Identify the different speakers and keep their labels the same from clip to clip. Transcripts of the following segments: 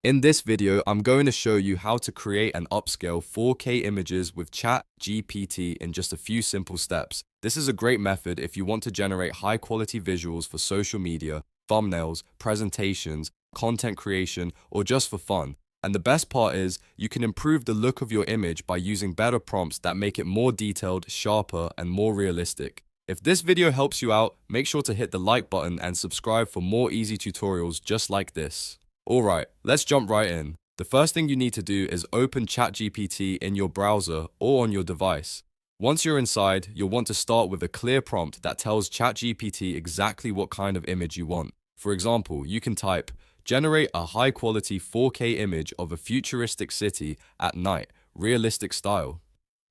Speaker 1: In this video, I'm going to show you how to create and upscale 4K images with ChatGPT in just a few simple steps. This is a great method if you want to generate high-quality visuals for social media, thumbnails, presentations, content creation, or just for fun. And the best part is, you can improve the look of your image by using better prompts that make it more detailed, sharper, and more realistic. If this video helps you out, make sure to hit the like button and subscribe for more easy tutorials just like this. Alright, let's jump right in. The first thing you need to do is open ChatGPT in your browser or on your device. Once you're inside, you'll want to start with a clear prompt that tells ChatGPT exactly what kind of image you want. For example, you can type, "Generate a high-quality 4K image of a futuristic city at night, realistic style."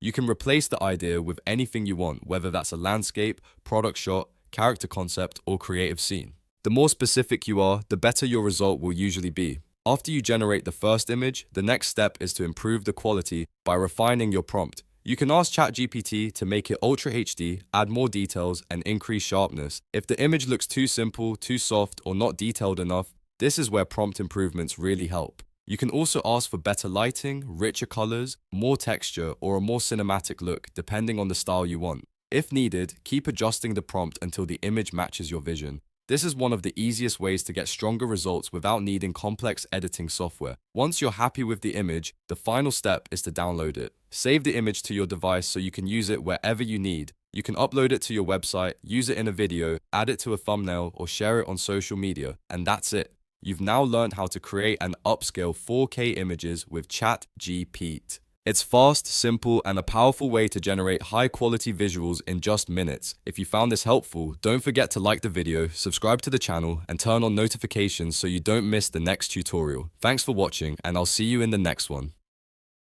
Speaker 1: You can replace the idea with anything you want, whether that's a landscape, product shot, character concept, or creative scene. The more specific you are, the better your result will usually be. After you generate the first image, the next step is to improve the quality by refining your prompt. You can ask ChatGPT to make it Ultra HD, add more details, and increase sharpness. If the image looks too simple, too soft, or not detailed enough, this is where prompt improvements really help. You can also ask for better lighting, richer colors, more texture, or a more cinematic look, depending on the style you want. If needed, keep adjusting the prompt until the image matches your vision. This is one of the easiest ways to get stronger results without needing complex editing software. Once you're happy with the image, the final step is to download it. Save the image to your device so you can use it wherever you need. You can upload it to your website, use it in a video, add it to a thumbnail, or share it on social media, and that's it. You've now learned how to create and upscale 4K images with ChatGPT. It's fast, simple, and a powerful way to generate high-quality visuals in just minutes. If you found this helpful, don't forget to like the video, subscribe to the channel, and turn on notifications so you don't miss the next tutorial. Thanks for watching, and I'll see you in the next one.